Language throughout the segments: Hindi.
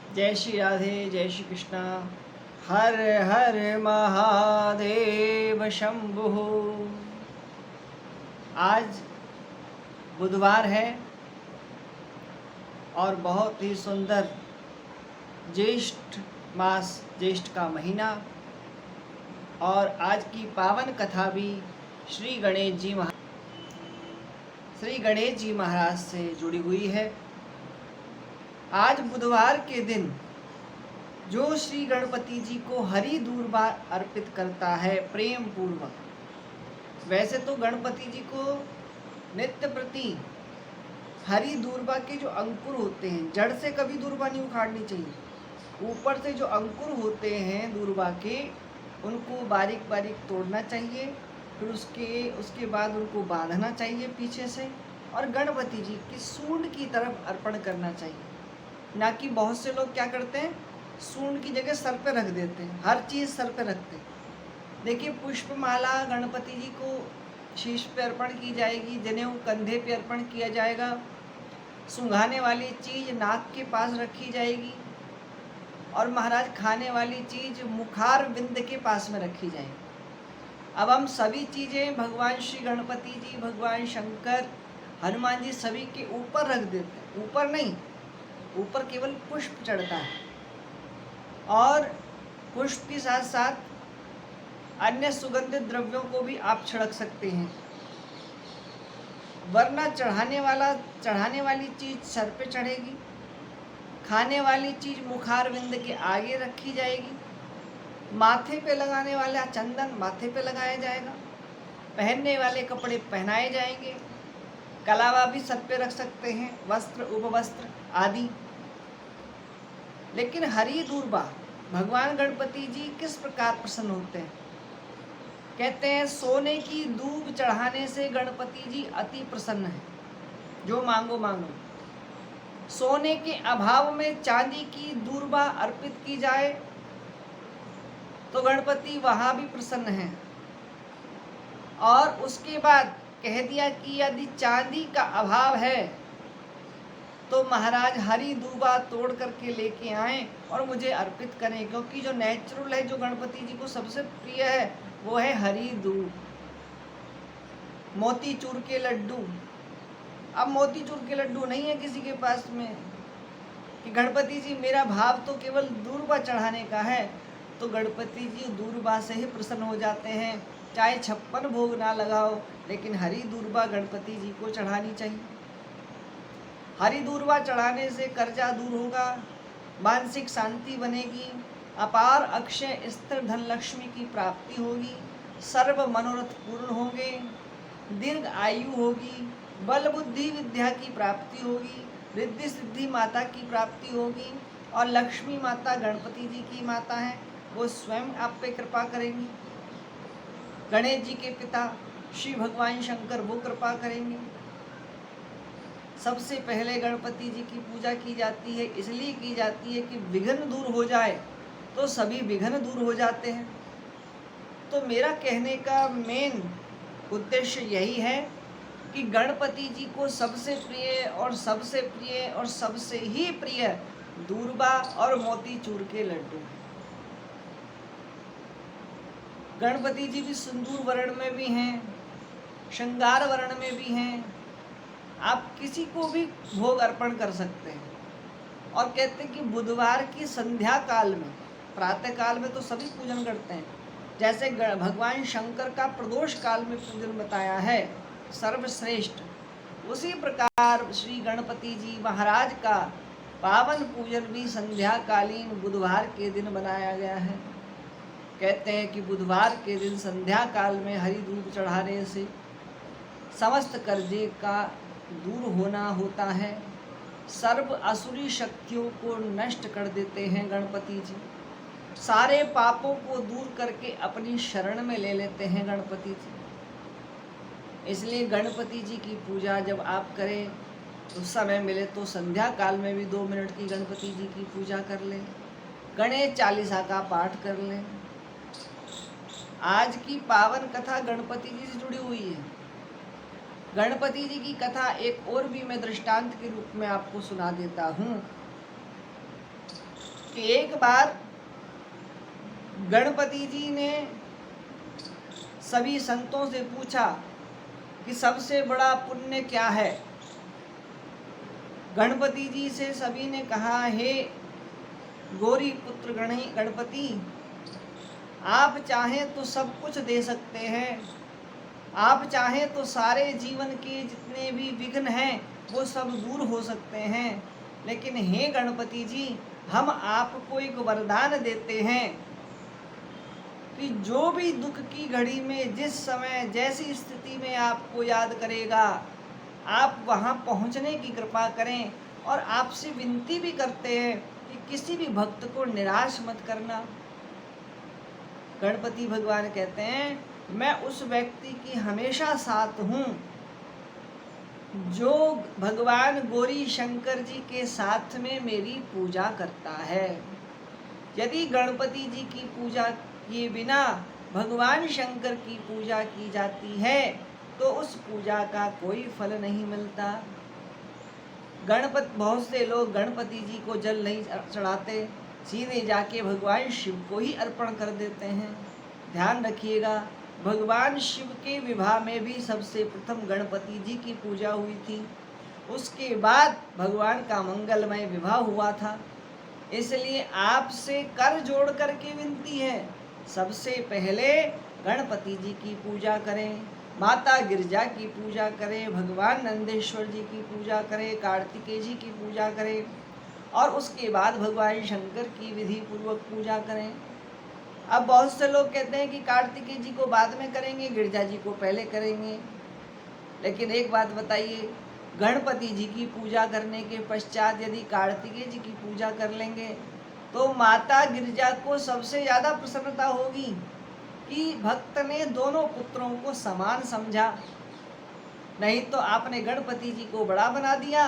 जय श्री राधे, जय श्री कृष्णा। हर हर महादेव शंभु। आज बुधवार है और बहुत ही सुंदर ज्येष्ठ मास, ज्येष्ठ का महीना, और आज की पावन कथा भी श्री गणेश जी महाराज से जुड़ी हुई है। आज बुधवार के दिन जो श्री गणपति जी को हरि दूर्वा अर्पित करता है प्रेम पूर्वक, वैसे तो गणपति जी को नित्य प्रति हरि दूर्वा के जो अंकुर होते हैं, जड़ से कभी दूर्वा नहीं उखाड़नी चाहिए। ऊपर से जो अंकुर होते हैं दूर्वा के, उनको बारीक बारीक तोड़ना चाहिए, फिर उसके बाद उनको बांधना चाहिए पीछे से, और गणपति जी की सूंड की तरफ अर्पण करना चाहिए। ना कि बहुत से लोग क्या करते हैं, सूंड की जगह सर पे रख देते हैं, हर चीज़ सर पे रखते हैं। देखिए, पुष्पमाला गणपति जी को शीश पे अर्पण की जाएगी, जनेऊ कंधे पे अर्पण किया जाएगा, सूंघाने वाली चीज़ नाक के पास रखी जाएगी, और महाराज खाने वाली चीज़ मुखार बिंद के पास में रखी जाएगी। अब हम सभी चीज़ें भगवान श्री गणपति जी, भगवान शंकर, हनुमान जी सभी के ऊपर रख देते हैं। ऊपर नहीं, ऊपर केवल पुष्प चढ़ता है, और पुष्प के साथ साथ अन्य सुगंधित द्रव्यों को भी आप छिड़क सकते हैं। वरना चढ़ाने वाली चीज़ सर पे चढ़ेगी, खाने वाली चीज़ मुखार बिंद के आगे रखी जाएगी, माथे पे लगाने वाला चंदन माथे पे लगाया जाएगा, पहनने वाले कपड़े पहनाए जाएंगे, कलावा भी सर पे रख सकते हैं, वस्त्र उपवस्त्र आदि। लेकिन हरि दूर्वा भगवान गणपति जी किस प्रकार प्रसन्न होते हैं? कहते हैं, सोने की दूब चढ़ाने से गणपति जी अति प्रसन्न है। जो मांगो मांगो। सोने के अभाव में चांदी की दूर्वा अर्पित की जाए तो गणपति वहाँ भी प्रसन्न है। और उसके बाद कह दिया कि यदि चांदी का अभाव है तो महाराज हरी दूबा तोड़ करके लेके आएं और मुझे अर्पित करें, क्योंकि जो नेचुरल है, जो गणपति जी को सबसे प्रिय है, वो है हरी दूब। मोतीचूर के लड्डू। अब मोतीचूर के लड्डू नहीं है किसी के पास में कि गणपति जी मेरा भाव तो केवल दूर्वा चढ़ाने का है, तो गणपति जी दूर्वा से ही प्रसन्न हो जाते हैं। चाहे 56 भोग ना लगाओ, लेकिन हरी दूर्वा गणपति जी को चढ़ानी चाहिए। हरि दूर्वा चढ़ाने से कर्जा दूर होगा, मानसिक शांति बनेगी, अपार अक्षय स्थिर धन लक्ष्मी की प्राप्ति होगी, सर्व मनोरथ पूर्ण होंगे, दीर्घ आयु होगी, बल बुद्धि विद्या की प्राप्ति होगी, रिद्धि सिद्धि माता की प्राप्ति होगी, और लक्ष्मी माता गणपति जी की माता है, वो स्वयं आप पे कृपा करेंगी। गणेश जी के पिता श्री भगवान शंकर वो कृपा करेंगे। सबसे पहले गणपति जी की पूजा की जाती है, इसलिए की जाती है कि विघ्न दूर हो जाए, तो सभी विघ्न दूर हो जाते हैं। तो मेरा कहने का मेन उद्देश्य यही है कि गणपति जी को सबसे प्रिय और सबसे प्रिय और सबसे ही प्रिय दूर्वा और मोतीचूर के लड्डू। गणपति जी भी सिंदूर वर्ण में भी हैं, श्रृंगार वर्ण में भी हैं। आप किसी को भी भोग अर्पण कर सकते हैं। और कहते हैं कि बुधवार की संध्या काल में, प्रातः काल में तो सभी पूजन करते हैं, जैसे भगवान शंकर का प्रदोष काल में पूजन बताया है सर्वश्रेष्ठ, उसी प्रकार श्री गणपति जी महाराज का पावन पूजन भी संध्याकालीन बुधवार के दिन बनाया गया है। कहते हैं कि बुधवार के दिन संध्या काल में हरि दूब चढ़ाने से समस्त कर्जे का दूर होना होता है। सर्व असुरी शक्तियों को नष्ट कर देते हैं गणपति जी। सारे पापों को दूर करके अपनी शरण में ले लेते हैं गणपति जी। इसलिए गणपति जी की पूजा जब आप करें तो समय मिले तो संध्या काल में भी 2 मिनट की गणपति जी की पूजा कर लें, गणेश चालीसा का पाठ कर लें। आज की पावन कथा गणपति जी से जुड़ी हुई है। गणपति जी की कथा एक और भी मैं दृष्टांत के रूप में आपको सुना देता हूँ। कि एक बार गणपति जी ने सभी संतों से पूछा कि सबसे बड़ा पुण्य क्या है। गणपति जी से सभी ने कहा, हे गौरी पुत्र गणपति, आप चाहें तो सब कुछ दे सकते हैं, आप चाहें तो सारे जीवन के जितने भी विघ्न हैं वो सब दूर हो सकते हैं, लेकिन हे गणपति जी, हम आपको एक वरदान देते हैं कि जो भी दुख की घड़ी में जिस समय जैसी स्थिति में आपको याद करेगा, आप वहाँ पहुँचने की कृपा करें। और आपसे विनती भी करते हैं कि किसी भी भक्त को निराश मत करना। गणपति भगवान कहते हैं, मैं उस व्यक्ति की हमेशा साथ हूँ जो भगवान गौरी शंकर जी के साथ में मेरी पूजा करता है। यदि गणपति जी की पूजा किए बिना भगवान शंकर की पूजा की जाती है तो उस पूजा का कोई फल नहीं मिलता। बहुत से लोग गणपति जी को जल नहीं चढ़ाते, सीधे जाके भगवान शिव को ही अर्पण कर देते हैं। ध्यान रखिएगा, भगवान शिव के विवाह में भी सबसे प्रथम गणपति जी की पूजा हुई थी, उसके बाद भगवान का मंगलमय विवाह हुआ था। इसलिए आपसे कर जोड़ करके विनती है, सबसे पहले गणपति जी की पूजा करें, माता गिरजा की पूजा करें, भगवान नंदेश्वर जी की पूजा करें, कार्तिकेय जी की पूजा करें और उसके बाद भगवान शंकर की विधि पूर्वक पूजा करें। अब बहुत से लोग कहते हैं कि कार्तिकेय जी को बाद में करेंगे, गिरजा जी को पहले करेंगे। लेकिन एक बात बताइए, गणपति जी की पूजा करने के पश्चात यदि कार्तिकेय जी की पूजा कर लेंगे तो माता गिरजा को सबसे ज़्यादा प्रसन्नता होगी कि भक्त ने दोनों पुत्रों को समान समझा। नहीं तो आपने गणपति जी को बड़ा बना दिया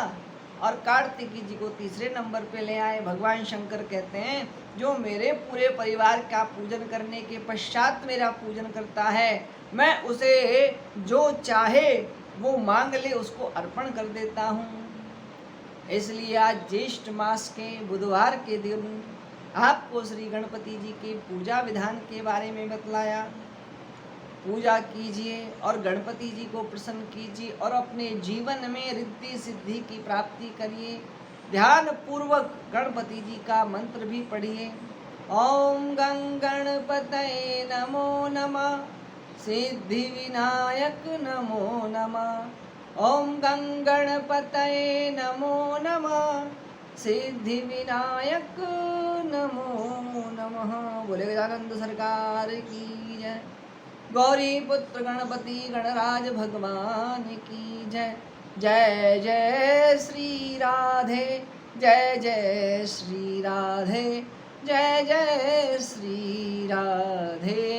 और कार्तिकेय जी को तीसरे नंबर पे ले आए। भगवान शंकर कहते हैं, जो मेरे पूरे परिवार का पूजन करने के पश्चात मेरा पूजन करता है, मैं उसे जो चाहे वो मांग ले उसको अर्पण कर देता हूँ। इसलिए आज ज्येष्ठ मास के बुधवार के दिन आपको श्री गणपति जी के पूजा विधान के बारे में बतलाया। पूजा कीजिए और गणपति जी को प्रसन्न कीजिए और अपने जीवन में रिद्धि सिद्धि की प्राप्ति करिए। ध्यान पूर्वक गणपति जी का मंत्र भी पढ़िए। ओम गं गणपतये नमो नमः, सिद्धि विनायक नमो नमः। ओम गं गणपतये नमो नमः, सिद्धि विनायक नमो नमः। बोले गजानंद सरकार की जय। गौरी पुत्र गणपति गणराज भगवान की जय। जय जय श्री राधे, जय जय श्री राधे, जय जय श्री राधे।